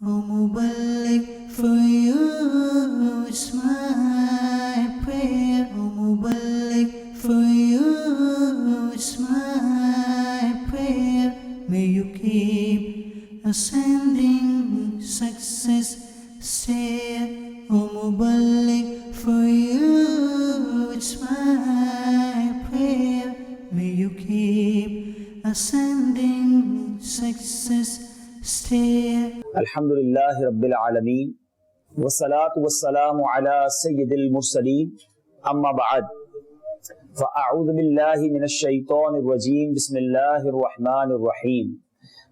O Muballigh, for you is my prayer. O Muballigh, for you is my prayer. May you keep ascending success stair. O Muballigh, for you it's my prayer. May you keep ascending success stair. الحمدللہ رب العالمین والصلاة والسلام علی سید المرسلین اما بعد فاعوذ باللہ من الشیطان الرجیم بسم اللہ الرحمن الرحیم.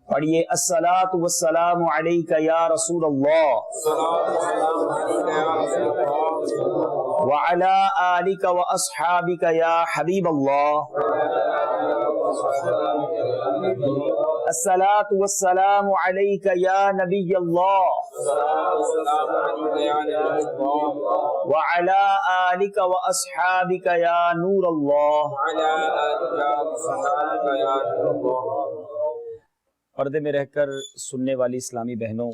پڑھیے الصلاة والسلام علیک یا رسول اللہ وعلی آلک واصحابک یا حبیب اللہ. الصلاة والسلام علیک یا نبی اللہ وعلی آلک واصحابک یا نور اللہ. پردے میں رہ کر سننے والی اسلامی بہنوں،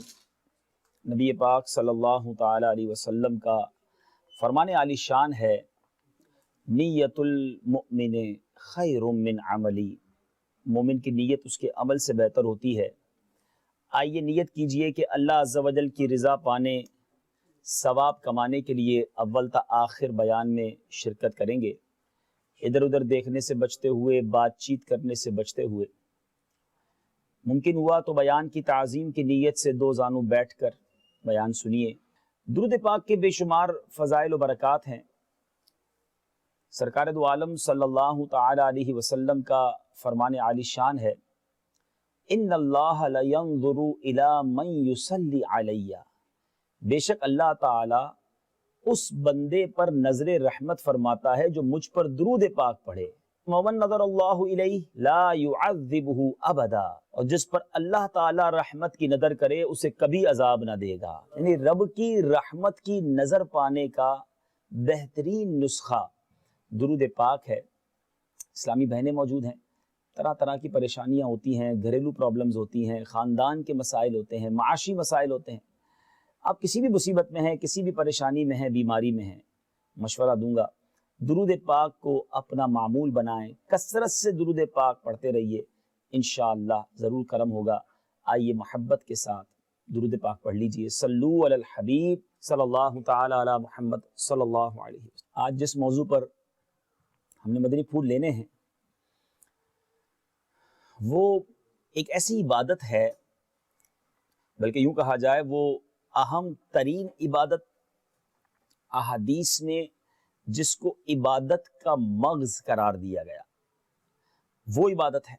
نبی پاک صلی اللہ تعالی علیہ وسلم کا فرمان عالی شان ہے، نیت المؤمن خیر من عملی. مومن کی نیت اس کے عمل سے بہتر ہوتی ہے. آئیے نیت کیجئے کہ اللہ عز و جل کی رضا پانے، ثواب کمانے کے لیے اول تا آخر بیان میں شرکت کریں گے، ادھر ادھر دیکھنے سے بچتے ہوئے، بات چیت کرنے سے بچتے ہوئے. ممکن ہوا تو بیان کی تعظیم کی نیت سے دو زانوں بیٹھ کر بیان سنیے. درود پاک کے بے شمار فضائل و برکات ہیں. سرکار دو عالم صلی اللہ تعالی علیہ وسلم کا فرمان عالی شان ہے، ان اللہ لینظر الی من یصلی علی. بے شک اللہ تعالی اس بندے پر نظر رحمت فرماتا ہے جو مجھ پر درود پاک پڑھے. ومن نظر اللہ الیہ لا یعذبہ ابدا. اور جس پر اللہ تعالی رحمت کی نظر کرے اسے کبھی عذاب نہ دے گا. یعنی رب کی رحمت کی نظر پانے کا بہترین نسخہ درود پاک ہے. اسلامی بہنیں موجود ہیں، طرح طرح کی پریشانیاں ہوتی ہیں، گھریلو پرابلمز ہوتی ہیں، خاندان کے مسائل ہوتے ہیں، معاشی مسائل ہوتے ہیں. آپ کسی بھی مصیبت میں ہیں، کسی بھی پریشانی میں ہیں، بیماری میں ہیں، مشورہ دوں گا درود پاک کو اپنا معمول بنائیں، کثرت سے درود پاک پڑھتے رہیے، انشاءاللہ ضرور کرم ہوگا. آئیے محبت کے ساتھ درود پاک پڑھ لیجئے. صلو علی الحبیب صلی اللہ تعالی علی محمد صلی اللہ علیہ وسلم. آج جس موضوع پر ہم نے مدنی پھول لینے ہیں وہ ایک ایسی عبادت ہے، بلکہ یوں کہا جائے وہ اہم ترین عبادت احادیث میں جس کو عبادت کا مغز قرار دیا گیا، وہ عبادت ہے.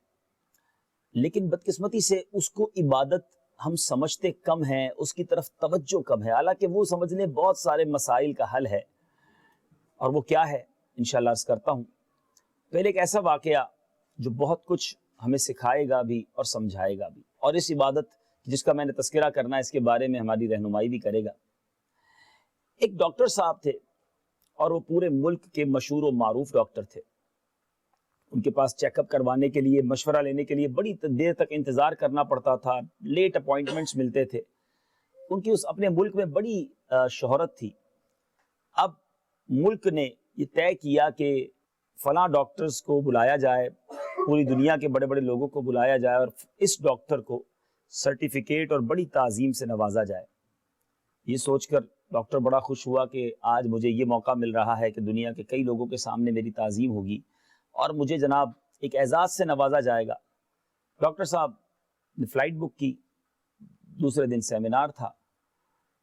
لیکن بدقسمتی سے اس کو عبادت ہم سمجھتے کم ہیں، اس کی طرف توجہ کم ہے، حالانکہ وہ سمجھ لیں بہت سارے مسائل کا حل ہے. اور وہ کیا ہے انشاءاللہ عرض کرتا ہوں. پہلے ایک ایسا واقعہ جو بہت کچھ ہمیں سکھائے گا بھی اور سمجھائے گا بھی، اور اس عبادت جس کا میں نے تذکرہ کرنا ہے اس کے بارے میں ہماری رہنمائی بھی کرے گا. ایک ڈاکٹر صاحب تھے اور وہ پورے ملک کے مشہور و معروف ڈاکٹر تھے. ان کے پاس چیک اپ کروانے کے لیے، مشورہ لینے کے لیے بڑی دیر تک انتظار کرنا پڑتا تھا، لیٹ اپوائنٹمنٹس ملتے تھے. ان کی اس اپنے ملک میں بڑی شہرت تھی. اب ملک نے یہ طے کیا کہ فلاں ڈاکٹرز کو بلایا جائے، پوری دنیا کے بڑے بڑے لوگوں کو بلایا جائے اور اس ڈاکٹر کو سرٹیفکیٹ اور بڑی تعظیم سے نوازا جائے. یہ سوچ کر ڈاکٹر بڑا خوش ہوا کہ آج مجھے یہ موقع مل رہا ہے کہ دنیا کے کئی لوگوں کے سامنے میری تعظیم ہوگی اور مجھے جناب ایک اعزاز سے نوازا جائے گا. ڈاکٹر صاحب نے فلائٹ بک کی. دوسرے دن سیمینار تھا.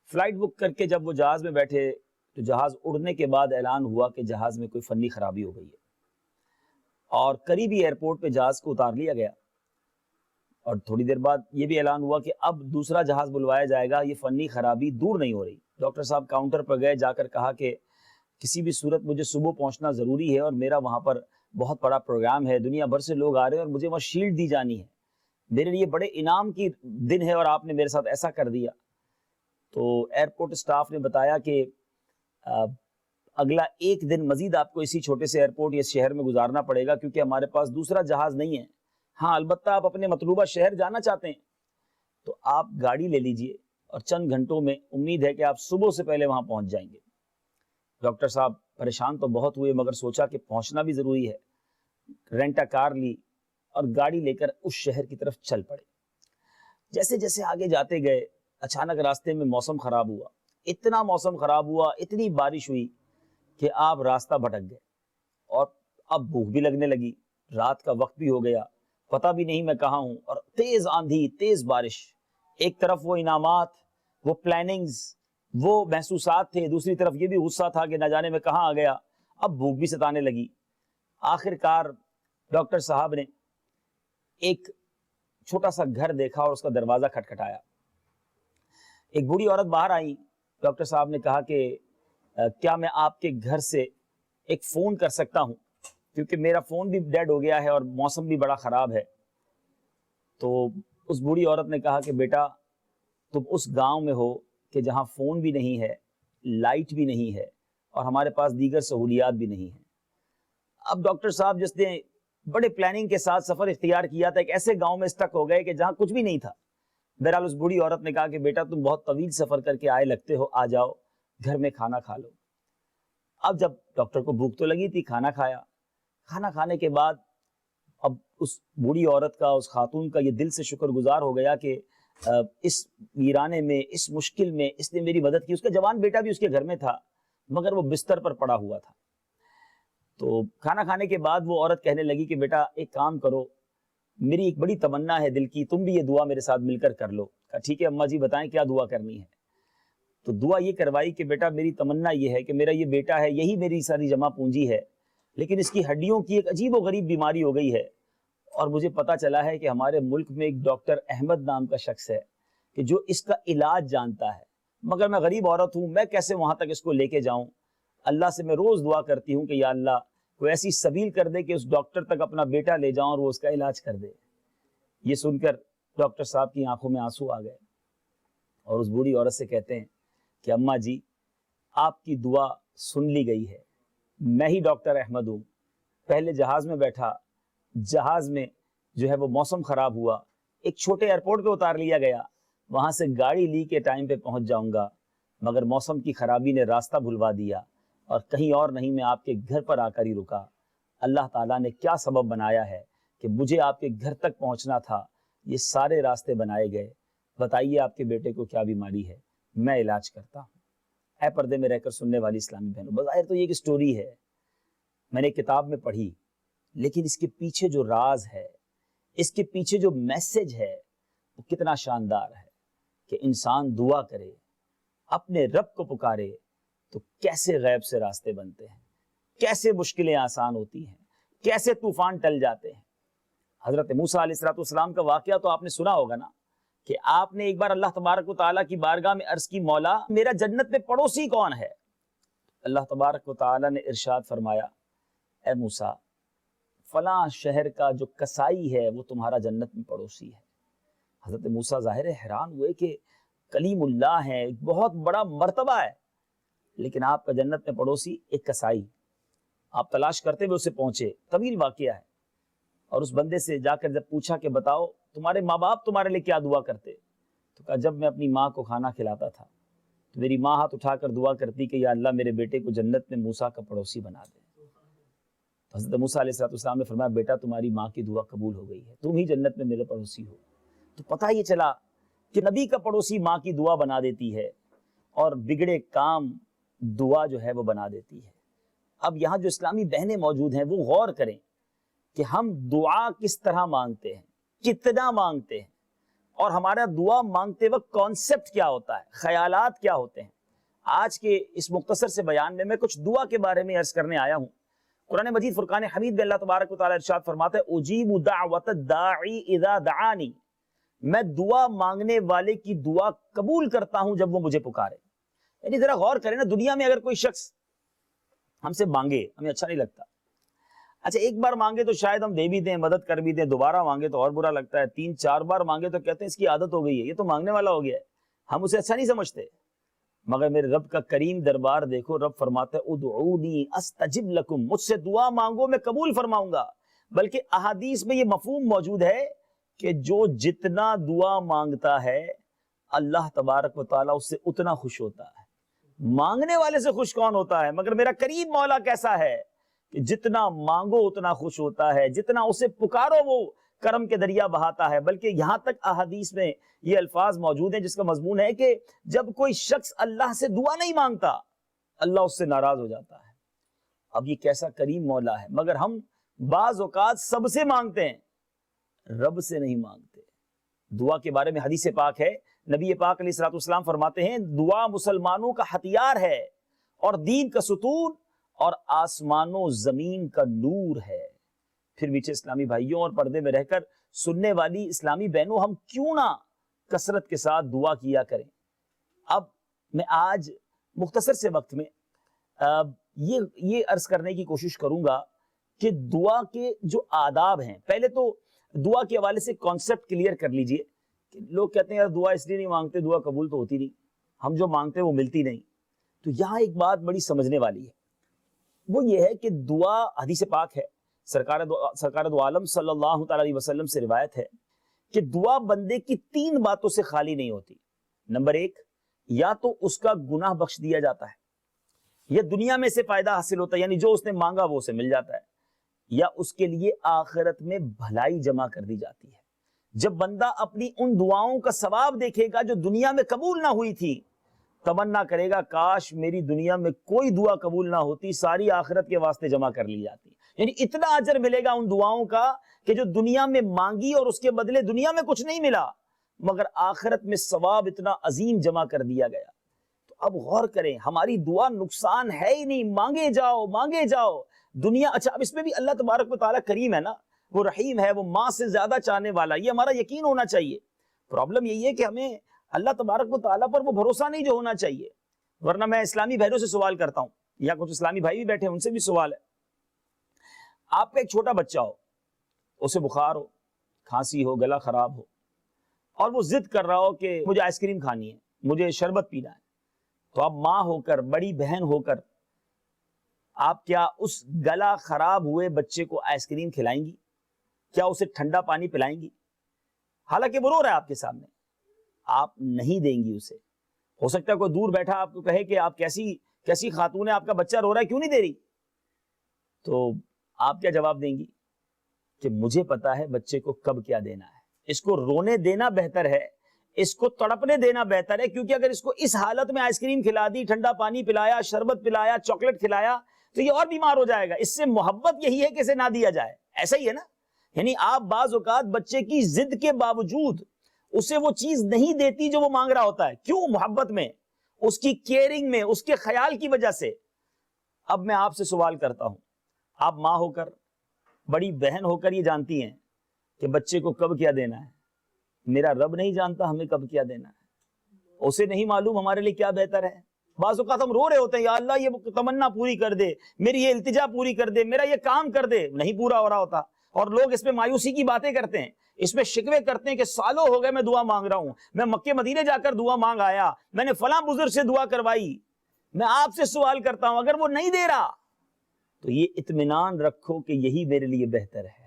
فلائٹ بک کر کے جب وہ جہاز میں بیٹھے تو جہاز اڑنے کے بعد اعلان ہوا کہ جہاز میں کوئی فنی خرابی ہو گئی ہے، اور قریبی ایئرپورٹ پہ جہاز کو اتار لیا گیا. اور تھوڑی دیر بعد یہ بھی اعلان ہوا کہ اب دوسرا جہاز بلوایا جائے گا، یہ فنی خرابی دور نہیں ہو رہی. ڈاکٹر صاحب کاؤنٹر پر گئے، جا کر کہا کہ کسی بھی صورت مجھے صبح پہنچنا ضروری ہے اور میرا وہاں پر بہت بڑا پروگرام ہے، دنیا بھر سے لوگ آ رہے ہیں اور مجھے وہاں شیلڈ دی جانی ہے، میرے لیے بڑے انعام کی دن ہے اور آپ نے میرے ساتھ ایسا کر دیا. تو ایئرپورٹ اسٹاف نے بتایا کہ اگلا ایک دن مزید آپ کو اسی چھوٹے سے ایئرپورٹ یا شہر میں گزارنا پڑے گا کیونکہ ہمارے پاس دوسرا جہاز نہیں ہے. ہاں البتہ آپ اپنے مطلوبہ شہر جانا چاہتے ہیں تو آپ گاڑی لے لیجئے اور چند گھنٹوں میں امید ہے کہ آپ صبح سے پہلے وہاں پہنچ جائیں گے۔ ڈاکٹر صاحب پریشان تو بہت ہوئے، مگر سوچا کہ پہنچنا بھی ضروری ہے، رینٹا کار لی اور گاڑی لے کر اس شہر کی طرف چل پڑے۔ جیسے جیسے آگے جاتے گئے اچانک راستے میں موسم خراب ہوا، اتنا موسم خراب ہوا، اتنی بارش ہوئی کہ آپ راستہ بھٹک گئے، اور اب بھوک بھی لگنے لگی، رات کا وقت بھی ہو گیا، پتہ بھی نہیں میں کہاں ہوں، اور تیز آندھی، تیز بارش، ایک طرف وہ انعامات، وہ پلاننگز، وہ محسوسات تھے، دوسری طرف یہ بھی غصہ تھا کہ نہ جانے میں کہاں آ گیا، اب بھوک بھی ستانے لگی۔ آخر کار ڈاکٹر صاحب نے ایک چھوٹا سا گھر دیکھا اور اس کا دروازہ کھٹکھٹایا۔ ایک بوڑھی عورت باہر آئی، ڈاکٹر صاحب نے کہا کہ کیا میں آپ کے گھر سے ایک فون کر سکتا ہوں، کیونکہ میرا فون بھی ڈیڈ ہو گیا ہے اور موسم بھی بڑا خراب ہے۔ تو اس بوڑھی عورت نے کہا کہ بیٹا تم اس گاؤں میں ہو کہ جہاں فون بھی نہیں ہے، لائٹ بھی نہیں ہے، اور ہمارے پاس دیگر سہولیات بھی نہیں ہیں۔ اب ڈاکٹر صاحب جس نے بڑے پلاننگ کے ساتھ سفر اختیار کیا تھا، ایک ایسے گاؤں میں اسٹک ہو گئے کہ جہاں کچھ بھی نہیں تھا۔ بہرحال اس بوڑھی عورت نے کہا کہ بیٹا تم بہت طویل سفر کر کے آئے لگتے ہو، آ جاؤ گھر میں کھانا کھا لو۔ اب جب ڈاکٹر کو بھوک تو لگی تھی، کھانا کھایا، کھانا کھانے کے بعد اب اس بوڑھی عورت کا، اس خاتون کا یہ دل سے شکر گزار ہو گیا کہ اس ویرانے میں، اس مشکل میں اس نے میری مدد کی۔ اس کا جوان بیٹا بھی اس کے گھر میں تھا، مگر وہ بستر پر پڑا ہوا تھا۔ تو کھانا کھانے کے بعد وہ عورت کہنے لگی کہ بیٹا ایک کام کرو، میری ایک بڑی تمنا ہے دل کی، تم بھی یہ دعا میرے ساتھ مل کر لو۔ کہا ٹھیک ہے اماں جی بتائیں کیا دعا کرنی ہے۔ تو دعا یہ کروائی کہ بیٹا میری تمنا یہ ہے کہ میرا یہ بیٹا ہے، یہی میری ساری جمع پونجی ہے، لیکن اس کی ہڈیوں کی ایک عجیب و غریب بیماری ہو گئی ہے، اور مجھے پتا چلا ہے کہ ہمارے ملک میں ایک ڈاکٹر احمد نام کا شخص ہے کہ جو اس کا علاج جانتا ہے، مگر میں غریب عورت ہوں، میں کیسے وہاں تک اس کو لے کے جاؤں؟ اللہ سے میں روز دعا کرتی ہوں کہ یا اللہ کوئی ایسی سبیل کر دے کہ اس ڈاکٹر تک اپنا بیٹا لے جاؤں اور وہ اس کا علاج کر دے۔ یہ سن کر ڈاکٹر صاحب کی آنکھوں میں آنسو آ گئے، اور اس بوڑھی عورت سے کہتے ہیں کہ اماں جی آپ کی دعا سن لی گئی ہے، میں ہی ڈاکٹر احمد ہوں، پہلے جہاز میں بیٹھا، جہاز میں جو ہے وہ موسم خراب ہوا، ایک چھوٹے ایئرپورٹ پہ اتار لیا گیا، وہاں سے گاڑی لی کے ٹائم پہ پہنچ جاؤں گا، مگر موسم کی خرابی نے راستہ بھلوا دیا، اور کہیں اور نہیں میں آپ کے گھر پر آ کر ہی رکا۔ اللہ تعالیٰ نے کیا سبب بنایا ہے کہ مجھے آپ کے گھر تک پہنچنا تھا، یہ سارے راستے بنائے گئے، بتائیے آپ کے بیٹے کو کیا بیماری ہے، میں علاج کرتا ہوں۔ اے پردے میں رہ کر سننے والی اسلامی بہنوں، بظاہر تو یہ ایک سٹوری ہے، میں نے کتاب میں پڑھی، لیکن اس کے پیچھے جو راز ہے، اس کے پیچھے جو میسج ہے، وہ کتنا شاندار ہے کہ انسان دعا کرے، اپنے رب کو پکارے تو کیسے غیب سے راستے بنتے ہیں، کیسے مشکلیں آسان ہوتی ہیں، کیسے طوفان ٹل جاتے ہیں۔ حضرت موسیٰ علیہ السلام کا واقعہ تو آپ نے سنا ہوگا نا، کہ آپ نے ایک بار اللہ تبارک و تعالیٰ کی بارگاہ میں عرض کی مولا میرا جنت میں پڑوسی کون ہے؟ اللہ تبارک و تعالیٰ نے ارشاد فرمایا اے موسیٰ فلاں شہر کا جو کسائی ہے وہ تمہارا جنت میں پڑوسی ہے۔ حضرت موسیٰ ظاہر حیران ہوئے کہ کلیم اللہ ہے، بہت بڑا مرتبہ ہے، لیکن آپ کا جنت میں پڑوسی ایک کسائی۔ آپ تلاش کرتے ہوئے اسے پہنچے، طویل واقعہ ہے، اور اس بندے سے جا کر جب پوچھا کہ بتاؤ تمہارے ماں باپ تمہارے لیے کیا دعا کرتے؟ تو کہا جب میں اپنی ماں کو کھانا کھلاتا تھا تو میری ماں ہاتھ اٹھا کر دعا کرتی کہ یا اللہ میرے بیٹے کو جنت میں موسیٰ کا پڑوسی بنا دے۔ حضرت موسیٰ علیہ السلام نے فرمایا بیٹا تمہاری ماں کی دعا قبول ہو گئی ہے، تم ہی جنت میں میرے پڑوسی ہو۔ تو پتہ یہ چلا کہ نبی کا پڑوسی ماں کی دعا بنا دیتی ہے، اور بگڑے کام دعا جو ہے وہ بنا دیتی ہے۔ اب یہاں جو اسلامی بہنیں موجود ہیں وہ غور کریں کہ ہم دعا کس طرح مانگتے ہیں، کتنا مانگتے ہیں، اور ہمارا دعا مانگتے وقت کانسیپٹ کیا ہوتا ہے، خیالات کیا ہوتے ہیں۔ آج کے اس مختصر سے بیان میں کچھ دعا کے بارے میں عرض کرنے آیا ہوں۔ قرآن مجید فرقان حمید میں اللہ تبارک و تعالیٰ ارشاد فرماتا ہے اجیب دعوت الداعی اذا دعانی، میں دعا مانگنے والے کی دعا قبول کرتا ہوں جب وہ مجھے پکارے۔ یعنی ذرا غور کریں نا، دنیا میں اگر کوئی شخص ہم سے مانگے ہمیں اچھا نہیں لگتا، اچھا ایک بار مانگے تو شاید ہم دے بھی دیں، مدد کر بھی دیں، دوبارہ مانگے تو اور برا لگتا ہے، 3-4 بار مانگے تو کہتے ہیں اس کی عادت ہو گئی ہے، یہ تو مانگنے والا ہو گیا ہے، ہم اسے اچھا نہیں سمجھتے۔ مگر میرے رب کا کریم دربار دیکھو، رب فرماتا ہے ادعونی استجب لکم، مجھ سے دعا مانگو میں قبول فرماؤں گا۔ بلکہ احادیث میں یہ مفہوم موجود ہے کہ جو جتنا دعا مانگتا ہے اللہ تبارک و تعالیٰ اس سے اتنا خوش ہوتا ہے. مانگنے والے سے خوش کون ہوتا ہے؟ مگر میرا کریم مولا کیسا ہے کہ جتنا مانگو اتنا خوش ہوتا ہے، جتنا اسے پکارو وہ کرم کے دریا بہاتا ہے. بلکہ یہاں تک احادیث میں یہ الفاظ موجود ہیں جس کا مضمون ہے کہ جب کوئی شخص اللہ سے دعا نہیں مانگتا اللہ اس سے ناراض ہو جاتا ہے. اب یہ کیسا کریم مولا ہے، مگر ہم بعض اوقات سب سے مانگتے ہیں، رب سے نہیں مانگتے. دعا کے بارے میں حدیث پاک ہے، نبی پاک علیہ الصلوۃ والسلام فرماتے ہیں دعا مسلمانوں کا ہتھیار ہے اور دین کا ستون اور آسمان و زمین کا نور ہے. پھر میٹھے اسلامی بھائیوں اور پردے میں رہ کر سننے والی اسلامی بہنوں، ہم کیوں نہ کثرت کے ساتھ دعا کیا کریں. اب میں آج مختصر سے وقت میں یہ عرض کرنے کی کوشش کروں گا کہ دعا کے جو آداب ہیں، پہلے تو دعا کے حوالے سے کانسیپٹ کلیئر کر لیجئے کہ لوگ کہتے ہیں یار دعا اس لیے نہیں مانگتے، دعا قبول تو ہوتی نہیں، ہم جو مانگتے ہیں وہ ملتی نہیں. تو یہاں ایک بات بڑی سمجھنے والی ہے، وہ یہ ہے کہ دعا حدیث پاک ہے، سرکار دو عالم صلی اللہ تعالی علیہ وسلم سے روایت ہے کہ دعا بندے کی 3 باتوں سے خالی نہیں ہوتی. نمبر 1، یا تو اس کا گناہ بخش دیا جاتا ہے، یا دنیا میں سے فائدہ حاصل ہوتا ہے، یعنی جو اس نے مانگا وہ اسے مل جاتا ہے، یا اس کے لیے آخرت میں بھلائی جمع کر دی جاتی ہے. جب بندہ اپنی ان دعاؤں کا ثواب دیکھے گا جو دنیا میں قبول نہ ہوئی تھی، تمنا کرے گا کاش میری دنیا میں کوئی دعا قبول نہ ہوتی، ساری آخرت کے واسطے جمع کر لی جاتی. یعنی اتنا اجر ملے گا ان دعاؤں کا کہ جو دنیا میں مانگی اور اس کے بدلے دنیا میں کچھ نہیں ملا، مگر آخرت میں ثواب اتنا عظیم جمع کر دیا گیا. تو اب غور کریں، ہماری دعا نقصان ہے ہی نہیں، مانگے جاؤ مانگے جاؤ. دنیا اچھا، اب اس میں بھی اللہ تبارک و تعالیٰ کریم ہے نا، وہ رحیم ہے، وہ ماں سے زیادہ چاہنے والا، یہ ہمارا یقین ہونا چاہیے. پرابلم یہی ہے کہ ہمیں اللہ تبارک و تعالیٰ پر وہ بھروسہ نہیں جو ہونا چاہیے. ورنہ میں اسلامی بھائیوں سے سوال کرتا ہوں، یا کچھ اسلامی بھائی بھی بیٹھے ہیں ان سے بھی سوال ہے. آپ کا ایک چھوٹا بچہ ہو، اسے بخار ہو، کھانسی ہو، گلا خراب ہو، اور وہ ضد کر رہا ہو کہ مجھے آئس کریم کھانی ہے، مجھے شربت پینا ہے، تو آپ ماں ہو کر، بڑی بہن ہو کر، آپ کیا اس گلا خراب ہوئے بچے کو آئس کریم کھلائیں گی؟ کیا اسے ٹھنڈا پانی پلائیں گی؟ حالانکہ وہ رو رہا ہے آپ کے سامنے، آپ نہیں دیں گی اسے. ہو سکتا ہے کوئی دور بیٹھا آپ کو کہے کہ آپ کیسی خاتون ہے، آپ کا بچہ رو رہا ہے کیوں نہیں دے رہی؟ تو آپ کیا جواب دیں گی؟ کہ مجھے پتا ہے بچے کو کب کیا دینا ہے، اس کو رونے دینا بہتر ہے، اس کو تڑپنے دینا بہتر ہے، کیونکہ اگر اس کو اس حالت میں آئس کریم کھلا دی، ٹھنڈا پانی پلایا، شربت پلایا، چاکلیٹ کھلایا تو یہ اور بیمار ہو جائے گا. اس سے محبت یہی ہے کہ اسے نہ دیا جائے. ایسا ہی ہے نا، یعنی آپ بعض اوقات بچے کی ضد کے باوجود اسے وہ چیز نہیں دیتی جو وہ مانگ رہا ہوتا ہے. کیوں؟ محبت میں، اس کی کیئرنگ میں، اس کے خیال کی وجہ سے. اب میں آپ سے سوال کرتا ہوں، آپ ماں ہو کر، بڑی بہن ہو کر یہ جانتی ہیں کہ بچے کو کب کیا دینا ہے. میرا رب نہیں جانتا ہمیں کب کیا دینا ہے، اسے نہیں معلوم ہمارے لیے کیا بہتر ہے. بعض اوقات ہم رو رہے ہوتے ہیں یا اللہ یہ تمنا پوری کر دے، میری یہ التجا پوری کر دے، میرا یہ کام کر دے، نہیں پورا ہو رہا ہوتا. اور لوگ اس پہ مایوسی کی باتیں کرتے ہیں، اس میں شکوے کرتے ہیں کہ سالوں ہو گئے میں دعا مانگ رہا ہوں، میں مکے مدینے جا کر دعا مانگ آیا، میں نے فلاں بزرگ سے دعا کروائی. میں آپ سے سوال کرتا ہوں، اگر وہ نہیں دے رہا تو یہ اطمینان رکھو کہ یہی میرے لیے بہتر ہے.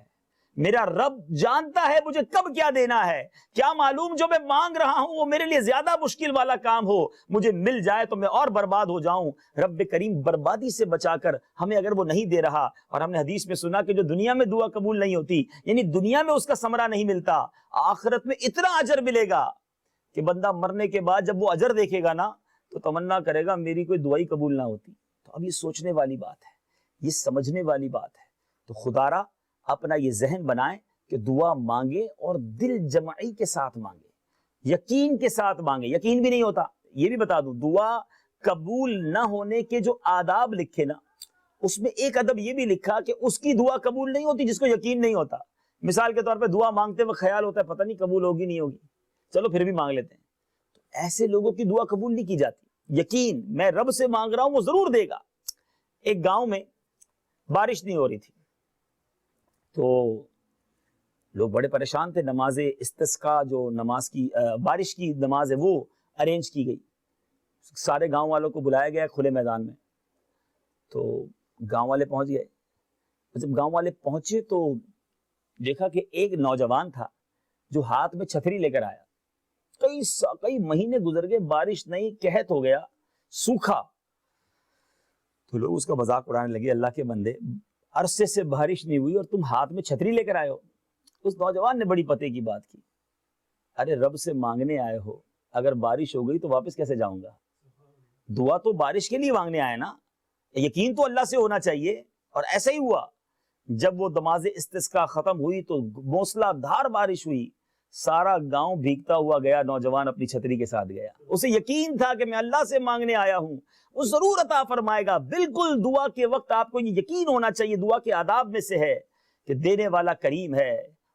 میرا رب جانتا ہے مجھے کب کیا دینا ہے. کیا معلوم جو میں مانگ رہا ہوں وہ میرے لیے زیادہ مشکل والا کام ہو، مجھے مل جائے تو میں اور برباد ہو جاؤں. رب کریم بربادی سے بچا کر ہمیں اگر وہ نہیں دے رہا، اور ہم نے حدیث میں سنا کہ جو دنیا میں دعا قبول نہیں ہوتی، یعنی دنیا میں اس کا ثمرہ نہیں ملتا، آخرت میں اتنا اجر ملے گا کہ بندہ مرنے کے بعد جب وہ اجر دیکھے گا نا تو تمنا کرے گا میری کوئی دعائی قبول نہ ہوتی. تو اب یہ سوچنے والی بات ہے، یہ سمجھنے والی بات ہے. تو خدا را اپنا یہ ذہن بنائیں کہ دعا مانگے اور دل جمعی کے ساتھ مانگے، یقین کے ساتھ مانگے. یقین بھی نہیں ہوتا، یہ بھی بتا دوں، دعا قبول نہ ہونے کے جو آداب لکھے نا، اس میں ایک ادب یہ بھی لکھا کہ اس کی دعا قبول نہیں ہوتی جس کو یقین نہیں ہوتا. مثال کے طور پہ دعا مانگتے وقت خیال ہوتا ہے پتہ نہیں قبول ہوگی نہیں ہوگی، چلو پھر بھی مانگ لیتے ہیں. تو ایسے لوگوں کی دعا قبول نہیں کی جاتی. یقین، میں رب سے مانگ رہا ہوں وہ ضرور دے گا. ایک گاؤں میں بارش نہیں ہو رہی تھی تو لوگ بڑے پریشان تھے. نماز استسقاء جو نماز کی بارش کی نماز ہے وہ ارینج کی گئی، سارے گاؤں والوں کو بلایا گیا کھلے میدان میں. تو گاؤں والے پہنچ گئے. جب گاؤں والے پہنچے تو دیکھا کہ ایک نوجوان تھا جو ہاتھ میں چھتری لے کر آیا. کئی مہینے گزر گئے، بارش نہیں، قحط ہو گیا، سوکھا. تو لوگ اس کا مذاق اڑانے لگے، اللہ کے بندے عرصے سے بارش نہیں ہوئی اور تم ہاتھ میں چھتری لے کر آئے ہو. اس نوجوان نے بڑی پتے کی بات کی، ارے رب سے مانگنے آئے ہو، اگر بارش ہو گئی تو واپس کیسے جاؤں گا؟ دعا تو بارش کے لیے مانگنے آئے نا، یقین تو اللہ سے ہونا چاہیے. اور ایسا ہی ہوا، جب وہ نماز استسقاء ختم ہوئی تو موسلا دھار بارش ہوئی، سارا گاؤں بھیگتا ہوا گیا، نوجوان اپنی چھتری کے ساتھ گیا. اسے یقین تھا کہ میں اللہ سے مانگنے آیا ہوں، وہ ضرور عطا فرمائے گا. بالکل دعا کے وقت آپ کو یہ یقین ہونا چاہیے، دعا کے آداب میں سے ہے کہ دینے والا کریم ہے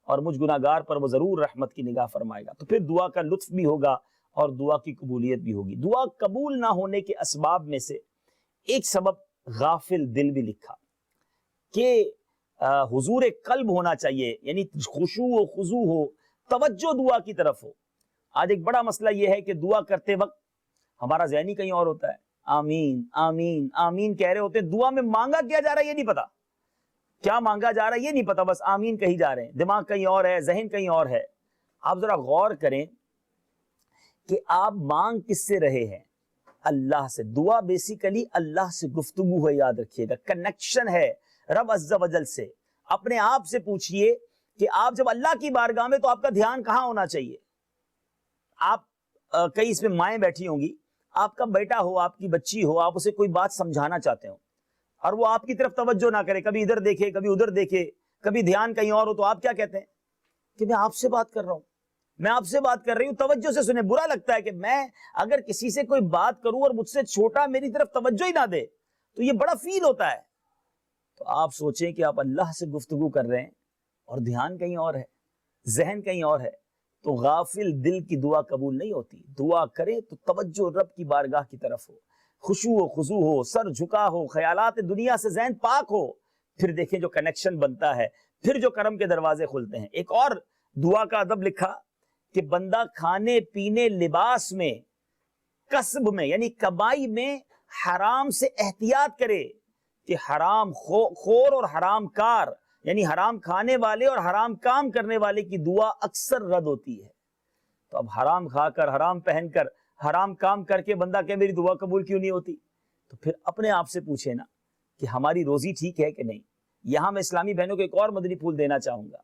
اور مجھ گناہگار پر وہ ضرور رحمت کی نگاہ فرمائے گا. تو پھر دعا کا لطف بھی ہوگا اور دعا کی قبولیت بھی ہوگی. دعا قبول نہ ہونے کے اسباب میں سے ایک سبب غافل دل بھی لکھا کہ حضور قلب ہونا چاہیے، یعنی خشوع و خضوع ہو، توجہ دعا کی طرف ہو. آج ایک بڑا مسئلہ یہ ہے کہ دعا کرتے وقت ہمارا ذہنی کہیں اور ہوتا ہے، آمین آمین آمین کہہ رہے ہوتے ہیں، دعا میں مانگا کیا جا رہا ہے یہ نہیں پتا، کیا مانگا جا رہا ہے یہ نہیں پتا، بس آمین کہی جا رہے ہیں، دماغ کہیں اور ہے، ذہن کہیں اور ہے. آپ ذرا غور کریں کہ آپ مانگ کس سے رہے ہیں؟ اللہ سے. دعا بیسیکلی اللہ سے گفتگو ہے، یاد رکھیے گا، کنیکشن ہے رب عز و جل سے. اپنے آپ سے پوچھئے کہ آپ جب اللہ کی بارگاہ میں تو آپ کا دھیان کہاں ہونا چاہیے؟ آپ کئی اس میں مائیں بیٹھی ہوں گی، آپ کا بیٹا ہو، آپ کی بچی ہو، آپ اسے کوئی بات سمجھانا چاہتے ہو اور وہ آپ کی طرف توجہ نہ کرے، کبھی ادھر دیکھے کبھی ادھر دیکھے، کبھی دھیان کہیں اور ہو، تو آپ کیا کہتے ہیں کہ میں آپ سے بات کر رہا ہوں، میں آپ سے بات کر رہی ہوں، توجہ سے سنیں. برا لگتا ہے کہ میں اگر کسی سے کوئی بات کروں اور مجھ سے چھوٹا میری طرف توجہ ہی نہ دے تو یہ بڑا فیل ہوتا ہے. تو آپ سوچیں کہ آپ اللہ سے گفتگو کر رہے ہیں اور دھیان کہیں اور ہے، ذہن کہیں اور ہے، تو غافل دل کی دعا قبول نہیں ہوتی. دعا کریں تو توجہ رب کی بارگاہ کی طرف ہو، خشوع و خضوع ہو، سر جھکا ہو، خیالات دنیا سے ذہن پاک ہو. پھر دیکھیں جو کنیکشن بنتا ہے، پھر جو کرم کے دروازے کھلتے ہیں. ایک اور دعا کا ادب لکھا کہ بندہ کھانے پینے لباس میں کسب میں یعنی کمائی میں حرام سے احتیاط کرے کہ حرام خور اور حرام کار یعنی حرام کھانے والے اور حرام کام کرنے والے کی دعا اکثر رد ہوتی ہے. تو اب حرام کھا کر، حرام پہن کر، حرام کام کر کے بندہ کہ میری دعا قبول کیوں نہیں ہوتی؟ تو پھر اپنے آپ سے پوچھے نا کہ ہماری روزی ٹھیک ہے کہ نہیں. یہاں میں اسلامی بہنوں کو ایک اور مدنی پھول دینا چاہوں گا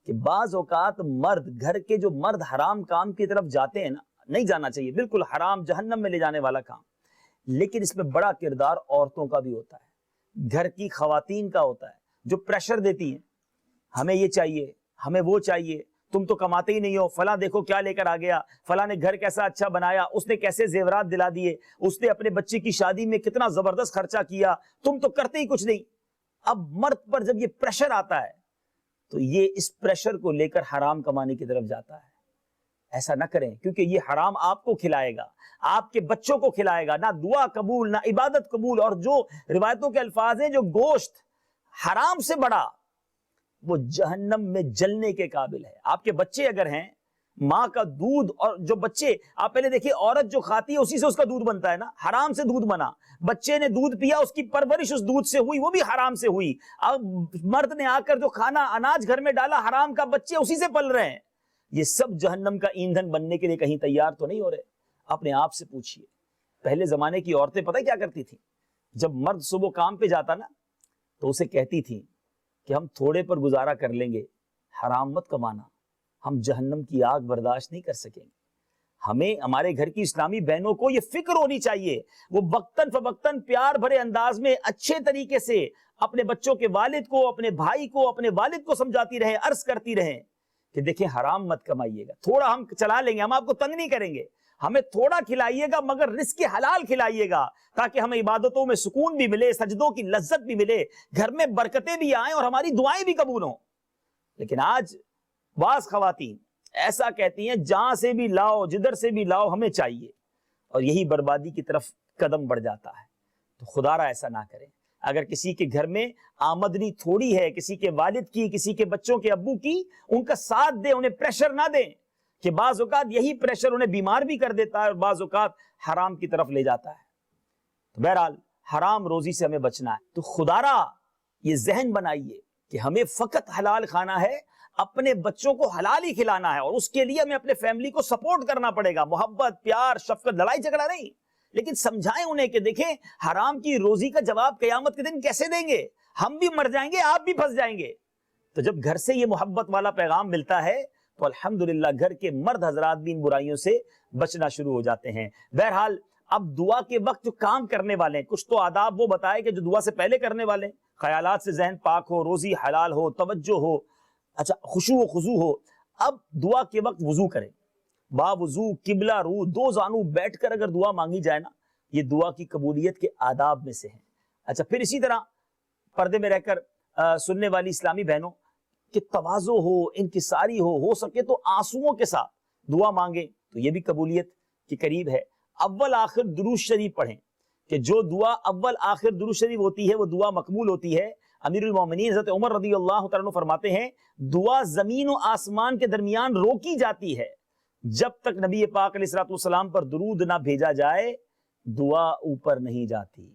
کہ بعض اوقات مرد، گھر کے جو مرد حرام کام کی طرف جاتے ہیں نا، نہیں جانا چاہیے، بالکل حرام جہنم میں لے جانے والا کام، لیکن اس میں بڑا کردار عورتوں کا بھی ہوتا ہے، گھر کی خواتین کا ہوتا ہے، جو پریشر دیتی ہیں، ہمیں یہ چاہیے، ہمیں وہ چاہیے، تم تو کماتے ہی نہیں ہو، فلاں دیکھو کیا لے کر آ گیا، فلاں نے گھر کیسا اچھا بنایا، اس نے کیسے زیورات دلا دیے، اس نے اپنے بچے کی شادی میں کتنا زبردست خرچہ کیا، تم تو کرتے ہی کچھ نہیں. اب مرد پر جب یہ پریشر آتا ہے تو یہ اس پریشر کو لے کر حرام کمانے کی طرف جاتا ہے. ایسا نہ کریں، کیونکہ یہ حرام آپ کو کھلائے گا، آپ کے بچوں کو کھلائے گا، نہ دعا قبول نہ عبادت قبول. اور جو روایتوں کے الفاظ ہیں، جو گوشت حرام سے بڑا وہ جہنم میں جلنے کے قابل ہے. آپ کے بچے اگر ہیں، ماں کا دودھ، اور جو بچے آپ پہلے دیکھیے، عورت جو کھاتی ہے اسی سے اس کا دودھ بنتا ہے نا، حرام سے دودھ بنا، بچے نے دودھ پیا، اس کی پرورش اس دودھ سے ہوئی، وہ بھی حرام سے ہوئی. اب مرد نے آ کر جو کھانا اناج گھر میں ڈالا حرام کا، بچے اسی سے پل رہے ہیں. یہ سب جہنم کا ایندھن بننے کے لیے کہیں تیار تو نہیں ہو رہے؟ اپنے آپ سے پوچھئے. پہلے زمانے کی عورتیں پتہ کیا کرتی تھیں؟ جب مرد صبح کام پہ جاتا نا تو اسے کہتی تھی کہ ہم تھوڑے پر گزارا کر لیں گے، حرام مت کمانا، ہم جہنم کی آگ برداشت نہیں کر سکیں گے. ہمیں، ہمارے گھر کی اسلامی بہنوں کو یہ فکر ہونی چاہیے، وہ وقتاً فوقتاً پیار بھرے انداز میں اچھے طریقے سے اپنے بچوں کے والد کو، اپنے بھائی کو، اپنے والد کو سمجھاتی رہیں، عرض کرتی رہیں کہ دیکھیں حرام مت کمائیے گا، تھوڑا ہم چلا لیں گے، ہم آپ کو تنگ نہیں کریں گے، ہمیں تھوڑا کھلائیے گا مگر رزق حلال کھلائیے گا، تاکہ ہمیں عبادتوں میں سکون بھی ملے، سجدوں کی لذت بھی ملے، گھر میں برکتیں بھی آئیں اور ہماری دعائیں بھی قبول ہوں. لیکن آج بعض خواتین ایسا کہتی ہیں، جہاں سے بھی لاؤ، جدھر سے بھی لاؤ، ہمیں چاہیے، اور یہی بربادی کی طرف قدم بڑھ جاتا ہے. تو خدا را ایسا نہ کریں. اگر کسی کے گھر میں آمدنی تھوڑی ہے، کسی کے والد کی، کسی کے بچوں کے ابو کی، ان کا ساتھ دیں، انہیں پریشر نہ دیں، کہ بعض اوقات یہی پریشر انہیں بیمار بھی کر دیتا ہے اور بعض اوقات حرام کی طرف لے جاتا ہے. تو بہرحال حرام روزی سے ہمیں بچنا ہے. تو خدا را یہ ذہن بنائیے کہ ہمیں فقط حلال کھانا ہے، اپنے بچوں کو حلال ہی کھلانا ہے، اور اس کے لیے ہمیں اپنے فیملی کو سپورٹ کرنا پڑے گا، محبت، پیار، شفقت، لڑائی جھگڑا نہیں، لیکن سمجھائیں انہیں کہ دیکھیں حرام کی روزی کا جواب قیامت کے دن کیسے دیں گے، ہم بھی مر جائیں گے، آپ بھی پھنس جائیں گے۔ تو جب گھر سے یہ محبت والا پیغام ملتا ہے تو الحمدللہ گھر کے مرد حضرات بھی ان برائیوں سے بچنا شروع ہو جاتے ہیں۔ بہرحال اب دعا کے وقت جو کام کرنے والے ہیں، کچھ تو آداب وہ بتائے کہ جو دعا سے پہلے کرنے والے ہیں، خیالات سے ذہن پاک ہو، روزی حلال ہو، توجہ ہو، اچھا خشوع و خضوع ہو۔ اب دعا کے وقت وضو کریں، با وضو قبلہ رو دو زانو بیٹھ کر اگر دعا مانگی جائے نا، یہ دعا کی قبولیت کے آداب میں سے ہیں۔ اچھا پھر اسی طرح پردے میں رہ کر سننے والی اسلامی بہنوں کہ تواضع ہو، انکساری ہو سکے تو آنسوؤں کے ساتھ دعا مانگیں تو یہ بھی قبولیت کے قریب ہے۔ اول آخر درود شریف پڑھیں، کہ جو دعا اول آخر درود شریف ہوتی ہے وہ دعا مقبول ہوتی ہے۔ امیر المومنین حضرت عمر رضی اللہ تعالیٰ عنہ فرماتے ہیں دعا زمین و آسمان کے درمیان روکی جاتی ہے، جب تک نبی پاک علیہ الصلوۃ والسلام پر درود نہ بھیجا جائے دعا اوپر نہیں جاتی۔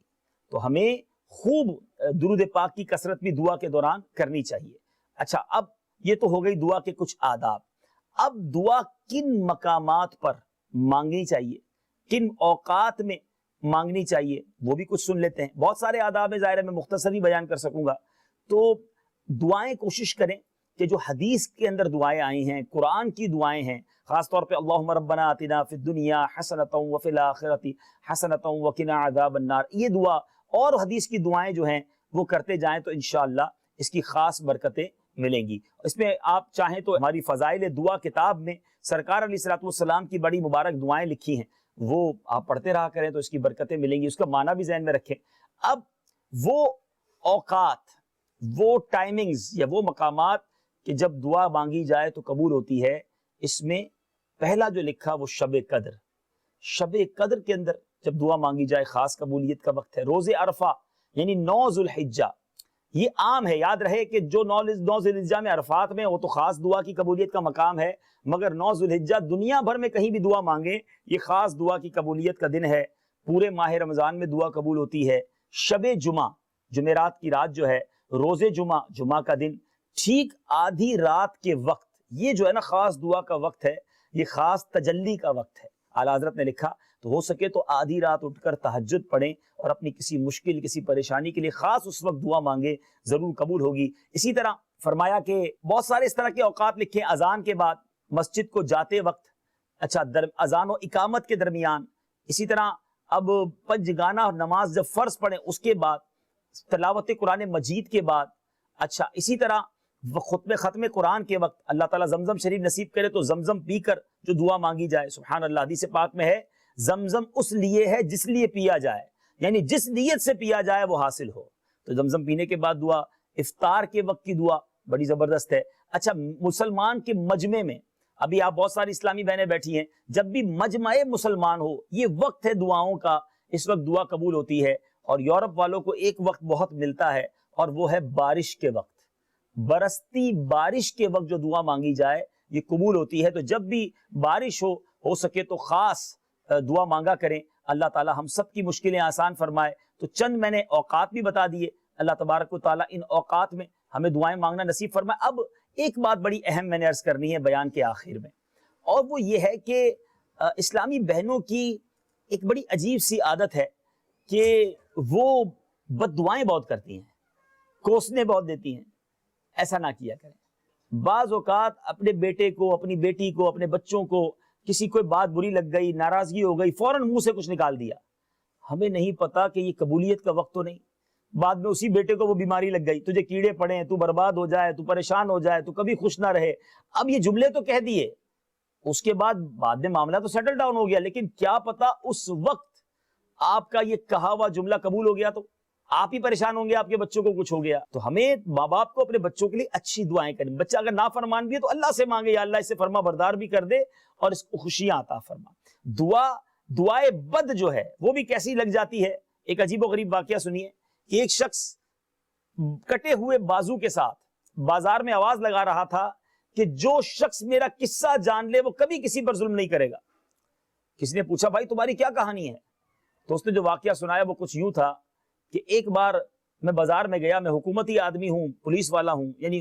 تو ہمیں خوب درود پاک کی کثرت بھی دعا کے دوران کرنی چاہیے۔ اچھا اب یہ تو ہو گئی دعا کے کچھ آداب۔ اب دعا کن مقامات پر مانگنی چاہیے، کن اوقات میں مانگنی چاہیے، وہ بھی کچھ سن لیتے ہیں۔ بہت سارے آداب ظاہر ہے میں مختصر ہی بیان کر سکوں گا۔ تو دعائیں کوشش کریں کہ جو حدیث کے اندر دعائیں آئی ہیں، قرآن کی دعائیں ہیں، خاص طور پہ اللہم ربنا آتنا فی الدنیا حسنۃ وفی الآخرۃ حسنۃ وقنا عذاب النار، یہ دعا اور حدیث کی دعائیں جو ہیں وہ کرتے جائیں تو انشاءاللہ اس کی خاص برکتیں ملیں گی۔ اس میں آپ چاہیں تو ہماری فضائل دعا کتاب میں سرکار علیہ الصلوۃ والسلام کی بڑی مبارک دعائیں لکھی ہیں، وہ آپ پڑھتے رہا کریں تو اس کی برکتیں ملیں گی، اس کا معنی بھی ذہن میں رکھیں۔ اب وہ اوقات، وہ ٹائمنگز یا وہ مقامات کہ جب دعا مانگی جائے تو قبول ہوتی ہے، اس میں پہلا جو لکھا وہ شب قدر۔ شب قدر کے اندر جب دعا مانگی جائے خاص قبولیت کا وقت ہے۔ روز عرفہ یعنی 9 ذو الحجہ، یہ عام ہے، یاد رہے کہ جو 9 ذو الحجہ میں عرفات میں وہ تو خاص دعا کی قبولیت کا مقام ہے، مگر 9 ذو الحجہ دنیا بھر میں کہیں بھی دعا مانگیں یہ خاص دعا کی قبولیت کا دن ہے۔ پورے ماہ رمضان میں دعا قبول ہوتی ہے۔ شب جمعہ، جمعرات کی رات جو ہے، روز جمعہ، جمعہ کا دن، ٹھیک آدھی رات کے وقت، یہ جو ہے نا خاص دعا کا وقت ہے، یہ خاص تجلی کا وقت ہے۔ اعلیٰ حضرت نے لکھا تو ہو سکے تو آدھی رات اٹھ کر تہجد پڑھیں اور اپنی کسی مشکل، کسی پریشانی کے لیے خاص اس وقت دعا مانگیں، ضرور قبول ہوگی۔ اسی طرح فرمایا کہ بہت سارے اس طرح کے اوقات لکھیں، اذان کے بعد، مسجد کو جاتے وقت، اچھا اذان و اقامت کے درمیان، اسی طرح اب پنجگانہ نماز جب فرض پڑھیں اس کے بعد، تلاوت قرآن مجید کے بعد، اچھا اسی طرح ختم قرآن کے وقت، اللہ تعالیٰ زمزم شریف نصیب کرے تو زمزم پی کر جو دعا مانگی جائے، سبحان اللہ، حدیث پاک میں ہے زمزم اس لیے ہے جس لیے پیا جائے، یعنی جس نیت سے پیا جائے وہ حاصل ہو۔ تو زمزم پینے کے بعد دعا، افطار کے وقت کی دعا بڑی زبردست ہے۔ اچھا مسلمان کے مجمع میں، ابھی آپ بہت ساری اسلامی بہنیں بیٹھی ہیں، جب بھی مجمع مسلمان ہو یہ وقت ہے دعاؤں کا، اس وقت دعا قبول ہوتی ہے۔ اور یورپ والوں کو ایک وقت بہت ملتا ہے اور وہ ہے بارش کے وقت، برستی بارش کے وقت جو دعا مانگی جائے یہ قبول ہوتی ہے۔ تو جب بھی بارش ہو سکے تو خاص دعا مانگا کریں، اللہ تعالی ہم سب کی مشکلیں آسان فرمائے۔ تو چند میں نے اوقات بھی بتا دیے، اللہ تبارک و تعالی ان اوقات میں ہمیں دعائیں مانگنا نصیب فرمائے۔ اب ایک بات بڑی اہم میں نے عرض کرنی ہے بیان کے آخر میں، اور وہ یہ ہے کہ اسلامی بہنوں کی ایک بڑی عجیب سی عادت ہے کہ وہ بد دعائیں بہت کرتی ہیں، کوسنے بہت دیتی ہیں۔ ایسا نہ کیا کریں۔ بعض اوقات اپنے بیٹے کو، اپنی بیٹی کو، اپنے بچوں کو کسی کوئی بات بری لگ گئی، ناراضگی ہو گئی، فوراً منہ سے کچھ نکال دیا، ہمیں نہیں پتا کہ یہ قبولیت کا وقت تو نہیں، بعد میں اسی بیٹے کو وہ بیماری لگ گئی، تجھے کیڑے پڑے، تو برباد ہو جائے، تو پریشان ہو جائے، تو کبھی خوش نہ رہے۔ اب یہ جملے تو کہہ دیے، اس کے بعد میں معاملہ تو سیٹل ڈاؤن ہو گیا، لیکن کیا پتا اس وقت آپ کا یہ کہا ہوا جملہ قبول ہو گیا تو آپ ہی پریشان ہوں گے، آپ کے بچوں کو کچھ ہو گیا۔ تو ہمیں ماں باپ کو اپنے بچوں کے لیے اچھی دعائیں کریں۔ بچہ اگر نافرمان بھی ہے تو اللہ سے مانگے، یا اللہ اسے فرما بردار بھی کر دے اور اس کو خوشیاں عطا فرما۔ دعائے بد جو ہے وہ بھی کیسی لگ جاتی ہے۔ ایک عجیب و غریب واقعہ سنیے کہ ایک شخص کٹے ہوئے بازو کے ساتھ بازار میں آواز لگا رہا تھا کہ جو شخص میرا قصہ جان لے وہ کبھی کسی پر ظلم نہیں کرے گا۔ کسی نے پوچھا بھائی تمہاری کیا کہانی ہے؟ تو اس نے جو واقعہ سنایا وہ کچھ یوں تھا کہ ایک بار میں بازار میں گیا، میں حکومتی آدمی ہوں، پولیس والا ہوں، یعنی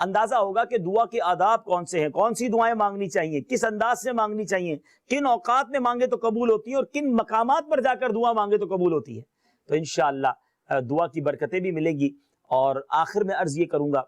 اندازہ ہوگا کہ دعا کے آداب کون سے ہیں، کون سی دعائیں مانگنی چاہیے، کس انداز سے مانگنی چاہیے، کن اوقات میں مانگے تو قبول ہوتی ہے اور کن مقامات پر جا کر دعا مانگے تو قبول ہوتی ہے۔ تو انشاءاللہ دعا کی برکتیں بھی ملیں گی۔ اور آخر میں عرض یہ کروں گا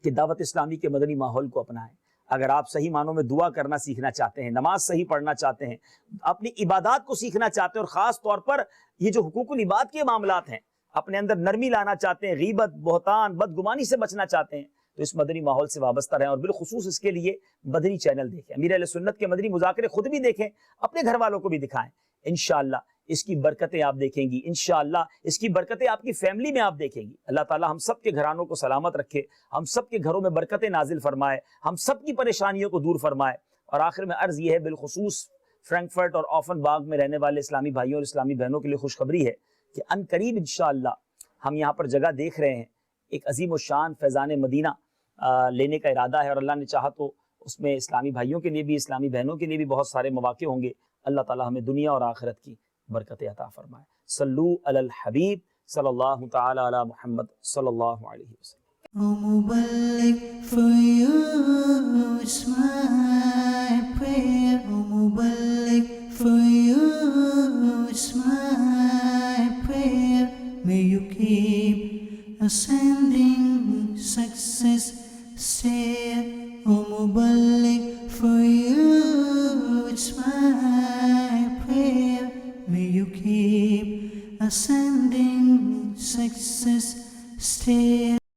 کہ دعوت اسلامی کے مدنی ماحول کو اپنائیں۔ اگر آپ صحیح معنوں میں دعا کرنا سیکھنا چاہتے ہیں، نماز صحیح پڑھنا چاہتے ہیں، اپنی عبادات کو سیکھنا چاہتے ہیں، اور خاص طور پر یہ جو حقوق العباد کے معاملات ہیں اپنے اندر نرمی لانا چاہتے ہیں، غیبت، بہتان، بدگمانی سے بچنا چاہتے ہیں، تو اس مدنی ماحول سے وابستہ رہیں، اور بالخصوص اس کے لیے مدنی چینل دیکھیں، امیر اہل سنت کے مدنی مذاکرے خود بھی دیکھیں، اپنے گھر والوں کو بھی دکھائیں۔ انشاءاللہ اس کی برکتیں آپ دیکھیں گی، انشاءاللہ اس کی برکتیں آپ کی فیملی میں آپ دیکھیں گی۔ اللہ تعالی ہم سب کے گھرانوں کو سلامت رکھے، ہم سب کے گھروں میں برکتیں نازل فرمائے، ہم سب کی پریشانیوں کو دور فرمائے۔ اور آخر میں عرض یہ ہے، بالخصوص فرینکفرٹ اور آفن باغ میں رہنے والے اسلامی بھائیوں اور اسلامی بہنوں کے لیے خوشخبری ہے کہ ان قریب انشاءاللہ ہم یہاں پر جگہ دیکھ رہے ہیں، ایک عظیم الشان فیضان مدینہ لینے کا ارادہ ہے، اور اللہ نے چاہا تو اس میں اسلامی بھائیوں کے لیے بھی، اسلامی بہنوں کے لیے بھی بہت سارے مواقع ہوں گے۔ اللہ تعالی ہمیں دنیا اور آخرت کی برکت عطا فرمائے۔ صلو علی الحبیب صلی اللہ تعالی علی محمد صلی اللہ علیہ وسلم۔ O Mubarak, for you is my prayer. O Mubarak, for you is my prayer. May you keep ascending success stair. O Mubarak, for you